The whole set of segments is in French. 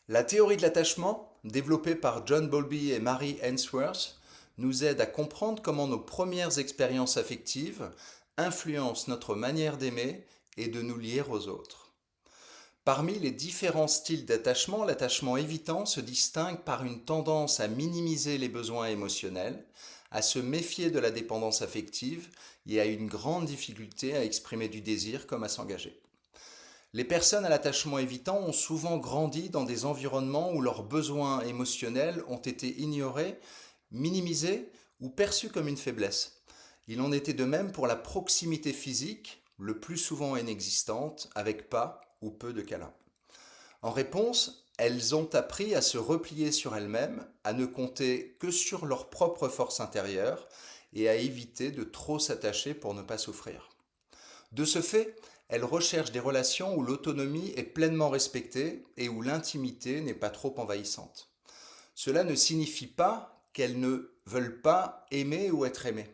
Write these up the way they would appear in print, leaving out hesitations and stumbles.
La théorie de l'attachement, développée par John Bowlby et Mary Ainsworth, nous aide à comprendre comment nos premières expériences affectives influencent notre manière d'aimer et de nous lier aux autres. Parmi les différents styles d'attachement, l'attachement évitant se distingue par une tendance à minimiser les besoins émotionnels, à se méfier de la dépendance affective et à une grande difficulté à exprimer du désir comme à s'engager. Les personnes à l'attachement évitant ont souvent grandi dans des environnements où leurs besoins émotionnels ont été ignorés, minimisés ou perçus comme une faiblesse. Il en était de même pour la proximité physique, le plus souvent inexistante, avec pas ou peu de câlins. En réponse, elles ont appris à se replier sur elles-mêmes, à ne compter que sur leur propre force intérieure et à éviter de trop s'attacher pour ne pas souffrir. De ce fait, elles recherchent des relations où l'autonomie est pleinement respectée et où l'intimité n'est pas trop envahissante. Cela ne signifie pas qu'elles ne veulent pas aimer ou être aimées.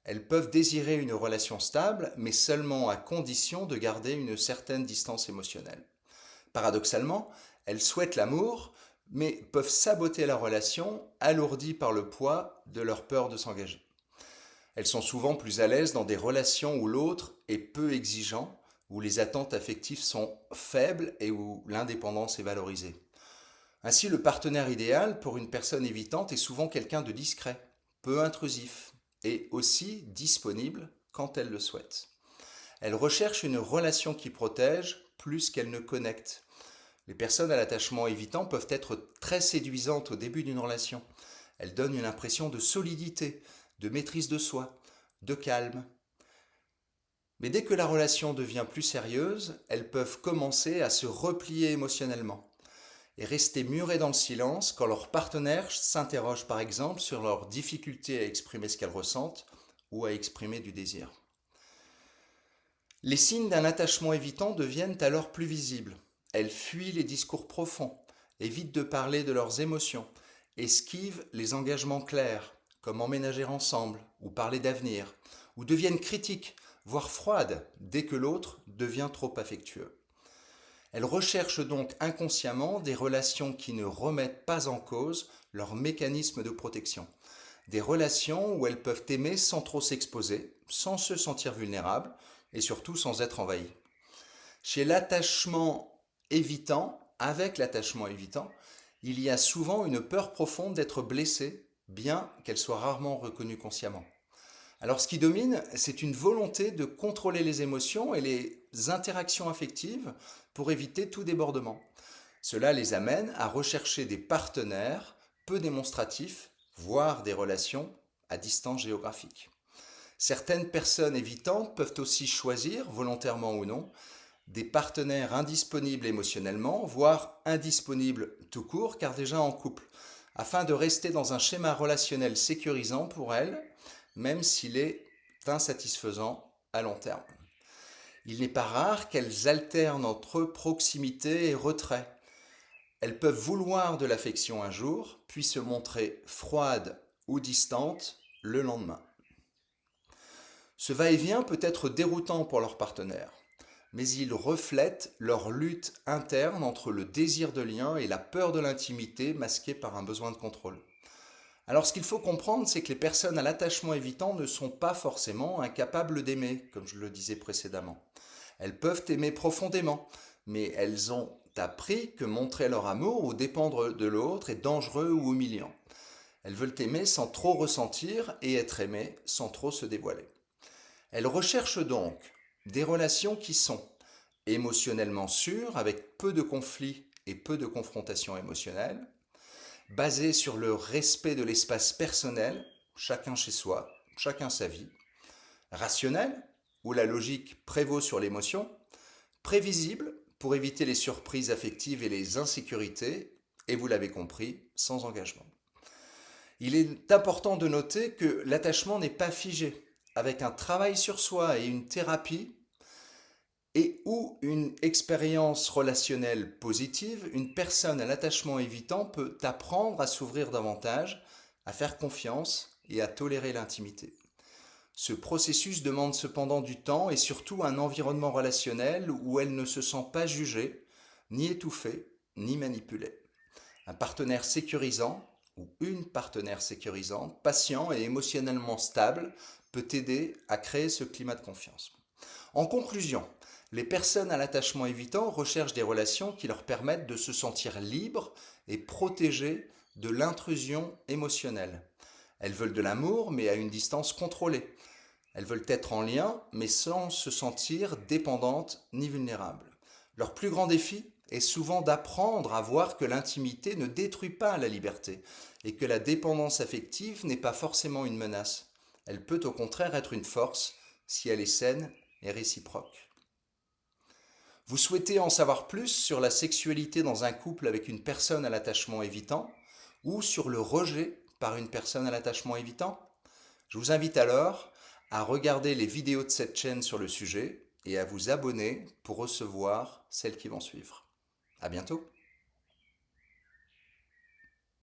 Elles peuvent désirer une relation stable, mais seulement à condition de garder une certaine distance émotionnelle. Paradoxalement, elles souhaitent l'amour, mais peuvent saboter la relation, alourdie par le poids de leur peur de s'engager. Elles sont souvent plus à l'aise dans des relations où l'autre est peu exigeant, où les attentes affectives sont faibles et où l'indépendance est valorisée. Ainsi, le partenaire idéal pour une personne évitante est souvent quelqu'un de discret, peu intrusif et aussi disponible quand elle le souhaite. Elle recherche une relation qui protège plus qu'elle ne connecte. Les personnes à l'attachement évitant peuvent être très séduisantes au début d'une relation. Elles donnent une impression de solidité, de maîtrise de soi, de calme. Mais dès que la relation devient plus sérieuse, elles peuvent commencer à se replier émotionnellement et rester murées dans le silence quand leur partenaire s'interroge par exemple sur leur difficulté à exprimer ce qu'elles ressentent ou à exprimer du désir. Les signes d'un attachement évitant deviennent alors plus visibles. Elles fuient les discours profonds, évitent de parler de leurs émotions, esquivent les engagements clairs, comme emménager ensemble ou parler d'avenir, ou deviennent critiques, voire froides, dès que l'autre devient trop affectueux. Elles recherchent donc inconsciemment des relations qui ne remettent pas en cause leur mécanisme de protection. Des relations où elles peuvent aimer sans trop s'exposer, sans se sentir vulnérables et surtout sans être envahies. Chez l'attachement évitant, avec l'attachement évitant, il y a souvent une peur profonde d'être blessé, bien qu'elle soit rarement reconnue consciemment. Alors ce qui domine, c'est une volonté de contrôler les émotions et les interactions affectives pour éviter tout débordement. Cela les amène à rechercher des partenaires peu démonstratifs, voire des relations à distance géographique. Certaines personnes évitantes peuvent aussi choisir, volontairement ou non, des partenaires indisponibles émotionnellement, voire indisponibles tout court, car déjà en couple, afin de rester dans un schéma relationnel sécurisant pour elles, même s'il est insatisfaisant à long terme. Il n'est pas rare qu'elles alternent entre proximité et retrait. Elles peuvent vouloir de l'affection un jour, puis se montrer froides ou distantes le lendemain. Ce va-et-vient peut être déroutant pour leur partenaire, mais il reflète leur lutte interne entre le désir de lien et la peur de l'intimité masquée par un besoin de contrôle. Alors ce qu'il faut comprendre, c'est que les personnes à l'attachement évitant ne sont pas forcément incapables d'aimer, comme je le disais précédemment. Elles peuvent aimer profondément, mais elles ont appris que montrer leur amour ou dépendre de l'autre est dangereux ou humiliant. Elles veulent aimer sans trop ressentir et être aimées sans trop se dévoiler. Elles recherchent donc des relations qui sont émotionnellement sûres, avec peu de conflits et peu de confrontations émotionnelles, basées sur le respect de l'espace personnel, chacun chez soi, chacun sa vie, rationnelles, où la logique prévaut sur l'émotion, prévisibles, pour éviter les surprises affectives et les insécurités, et vous l'avez compris, sans engagement. Il est important de noter que l'attachement n'est pas figé. Avec un travail sur soi et une thérapie, et ou une expérience relationnelle positive, une personne à l'attachement évitant peut apprendre à s'ouvrir davantage, à faire confiance et à tolérer l'intimité. Ce processus demande cependant du temps et surtout un environnement relationnel où elle ne se sent pas jugée ni étouffée ni manipuler. Un partenaire sécurisant ou une partenaire sécurisante, patient et émotionnellement stable peut aider à créer ce climat de confiance. En conclusion, les personnes à l'attachement évitant recherchent des relations qui leur permettent de se sentir libres et protégées de l'intrusion émotionnelle. Elles veulent de l'amour, mais à une distance contrôlée. Elles veulent être en lien, mais sans se sentir dépendantes ni vulnérables. Leur plus grand défi est souvent d'apprendre à voir que l'intimité ne détruit pas la liberté et que la dépendance affective n'est pas forcément une menace. Elle peut au contraire être une force si elle est saine et réciproque. Vous souhaitez en savoir plus sur la sexualité dans un couple avec une personne à l'attachement évitant ou sur le rejet par une personne à l'attachement évitant? Je vous invite alors à regarder les vidéos de cette chaîne sur le sujet et à vous abonner pour recevoir celles qui vont suivre. À bientôt!